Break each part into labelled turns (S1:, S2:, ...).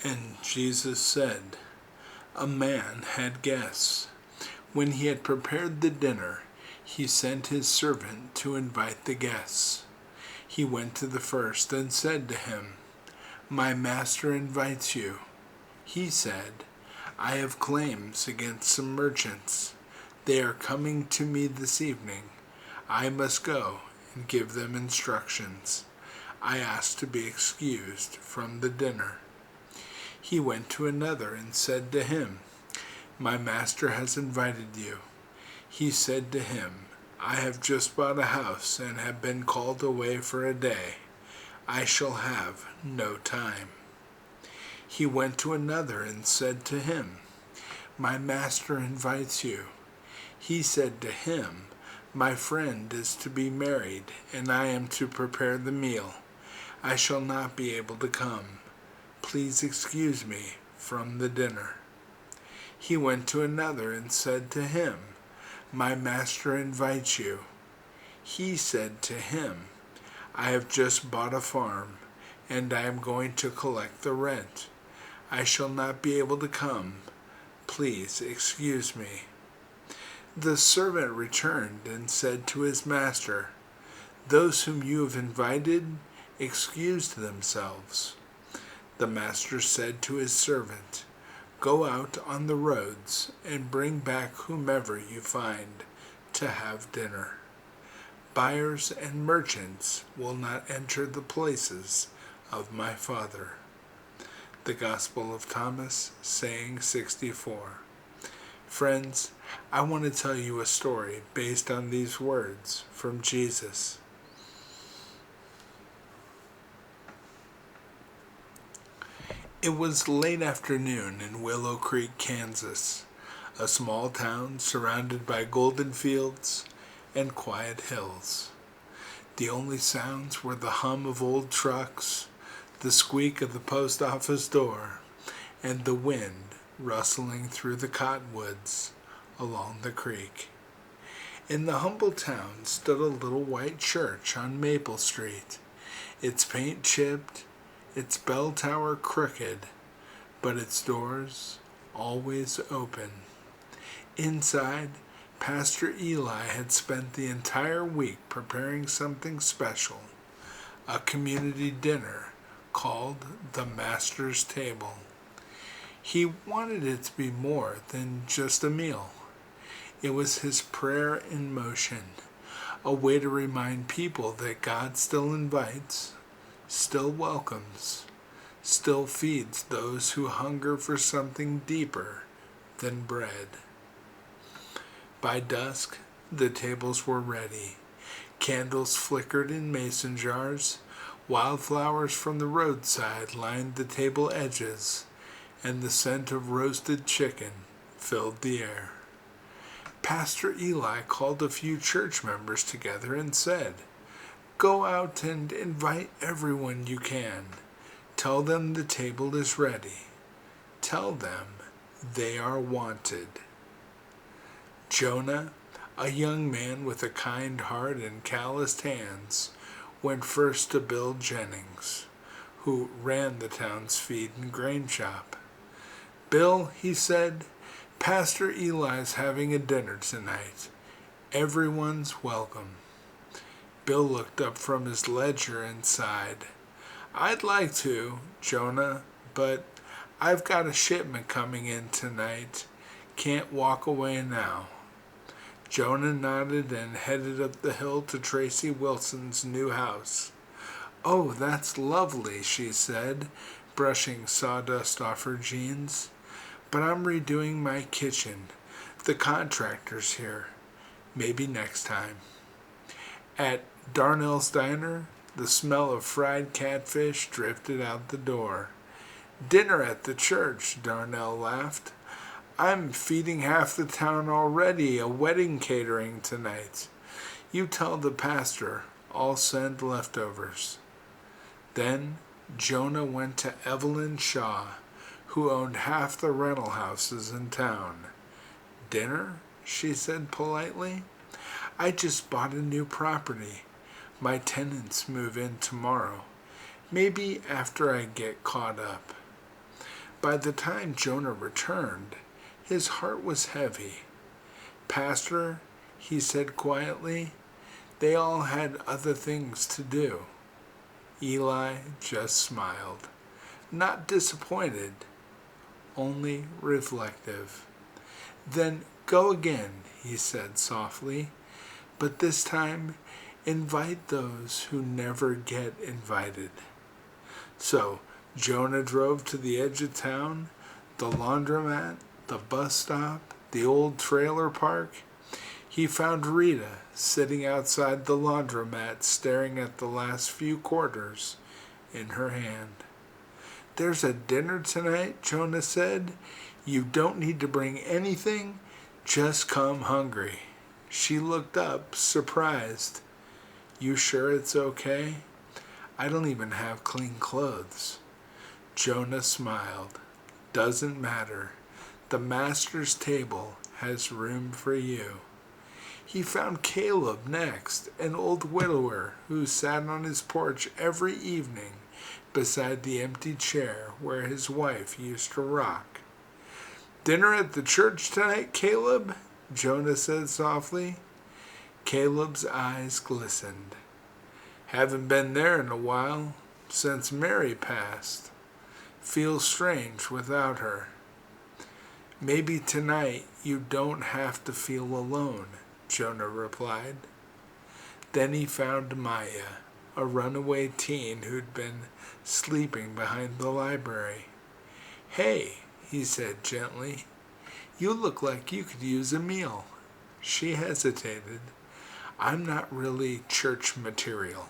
S1: And Jesus said, a man had guests. When he had prepared the dinner, he sent his servant to invite the guests. He went to the first and said to him, my master invites you. He said, I have claims against some merchants. They are coming to me this evening. I must go and give them instructions. I ask to be excused from the dinner. He went to another and said to him, my master has invited you. He said to him, I have just bought a house and have been called away for a day. I shall have no time. He went to another and said to him, my master invites you. He said to him, my friend is to be married, and I am to prepare the meal. I shall not be able to come. Please excuse me from the dinner. He went to another and said to him, my master invites you. He said to him, I have just bought a farm, and I am going to collect the rent. I shall not be able to come. Please excuse me. The servant returned and said to his master, those whom you have invited excused themselves. The master said to his servant, go out on the roads and bring back whomever you find to have dinner. Buyers and merchants will not enter the places of my Father. The Gospel of Thomas, saying 64. Friends, I want to tell you a story based on these words from Jesus. It was late afternoon in Willow Creek, Kansas, a small town surrounded by golden fields and quiet hills. The only sounds were the hum of old trucks, the squeak of the post office door, and the wind rustling through the cottonwoods along the creek. In the humble town stood a little white church on Maple Street, its paint chipped, its bell tower crooked, but its doors always open. Inside, Pastor Eli had spent the entire week preparing something special, a community dinner called the Master's Table. He wanted it to be more than just a meal. It was his prayer in motion, a way to remind people that God still invites, still welcomes, still feeds those who hunger for something deeper than bread. By dusk, the tables were ready. Candles flickered in mason jars, wildflowers from the roadside lined the table edges, and the scent of roasted chicken filled the air. Pastor Eli called a few church members together and said, go out and invite everyone you can. Tell them the table is ready. Tell them they are wanted. Jonah, a young man with a kind heart and calloused hands, went first to Bill Jennings, who ran the town's feed and grain shop. Bill, he said, Pastor Eli's having a dinner tonight. Everyone's welcome. Bill looked up from his ledger and sighed. I'd like to, Jonah, but I've got a shipment coming in tonight. Can't walk away now. Jonah nodded and headed up the hill to Tracy Wilson's new house. Oh, that's lovely, she said, brushing sawdust off her jeans. But I'm redoing my kitchen. The contractor's here. Maybe next time. At Darnell's Diner, the smell of fried catfish drifted out the door. Dinner at the church, Darnell laughed. I'm feeding half the town already, a wedding catering tonight. You tell the pastor I'll send leftovers. Then Jonah went to Evelyn Shaw, who owned half the rental houses in town. Dinner? She said politely. I just bought a new property. My tenants move in tomorrow. Maybe after I get caught up. By the time Jonah returned, his heart was heavy. "Pastor," he said quietly, "they all had other things to do." Eli just smiled, not disappointed, only reflective. "Then go again," he said softly, "but this time invite those who never get invited." So Jonah drove to the edge of town, the laundromat, the bus stop, the old trailer park. He found Rita sitting outside the laundromat staring at the last few quarters in her hand. "There's a dinner tonight," Jonah said. "You don't need to bring anything, just come hungry." She looked up, surprised. "You sure it's okay? I don't even have clean clothes." Jonah smiled. "Doesn't matter. The master's table has room for you." He found Caleb next, an old widower who sat on his porch every evening beside the empty chair where his wife used to rock. "Dinner at the church tonight, Caleb?" Jonah said softly. Caleb's eyes glistened. "Haven't been there in a while, since Mary passed. Feels strange without her." "Maybe tonight you don't have to feel alone," Jonah replied. Then he found Maya, a runaway teen who'd been sleeping behind the library. "Hey," he said gently, "you look like you could use a meal." She hesitated. "I'm not really church material."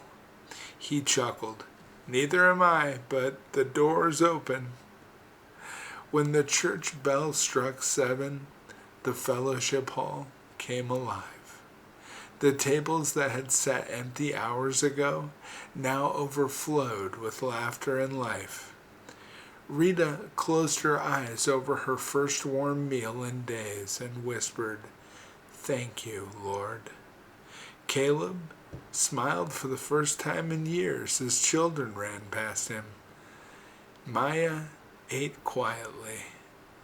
S1: He chuckled. "Neither am I, but the door's open." When the church bell struck 7, the fellowship hall came alive. The tables that had sat empty hours ago now overflowed with laughter and life. Rita closed her eyes over her first warm meal in days and whispered, "Thank you, Lord." Caleb smiled for the first time in years as children ran past him. Maya ate quietly,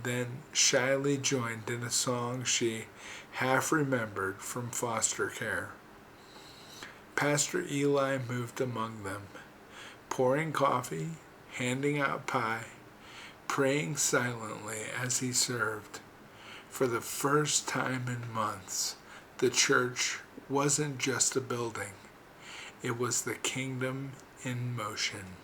S1: then shyly joined in a song she half remembered from foster care. Pastor Eli moved among them, pouring coffee, handing out pie, praying silently as he served. For the first time in months, the church wasn't just a building. It was the kingdom in motion.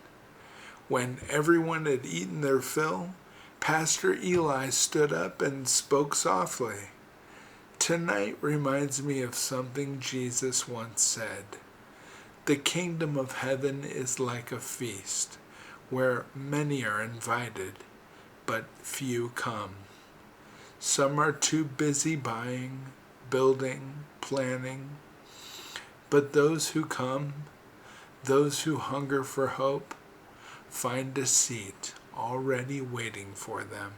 S1: When everyone had eaten their fill, Pastor Eli stood up and spoke softly. "Tonight reminds me of something Jesus once said. The kingdom of heaven is like a feast, where many are invited, but few come. Some are too busy buying, building, planning. But those who come, those who hunger for hope, find a seat already waiting for them."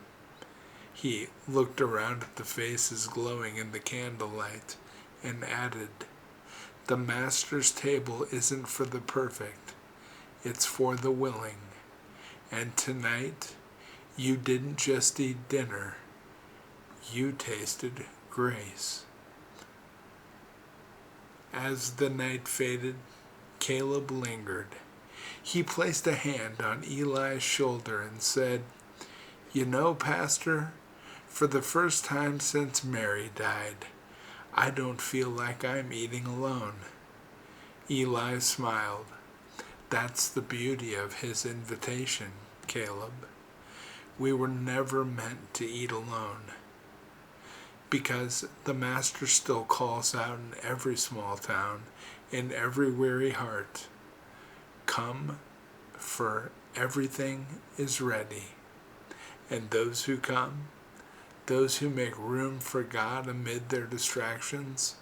S1: He looked around at the faces glowing in the candlelight and added, "The Master's table isn't for the perfect, it's for the willing. And tonight, you didn't just eat dinner, you tasted grace." As the night faded, Caleb lingered. He placed a hand on Eli's shoulder and said, "You know, Pastor, for the first time since Mary died, I don't feel like I'm eating alone." Eli smiled. "That's the beauty of his invitation, Caleb. We were never meant to eat alone. Because the Master still calls out in every small town, in every weary heart, 'Come, for everything is ready.' And those who come, those who make room for God amid their distractions,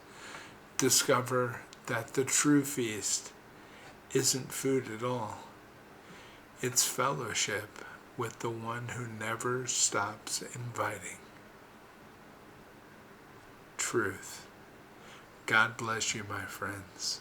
S1: discover that the true feast isn't food at all. It's fellowship with the one who never stops inviting." Truth. God bless you, my friends.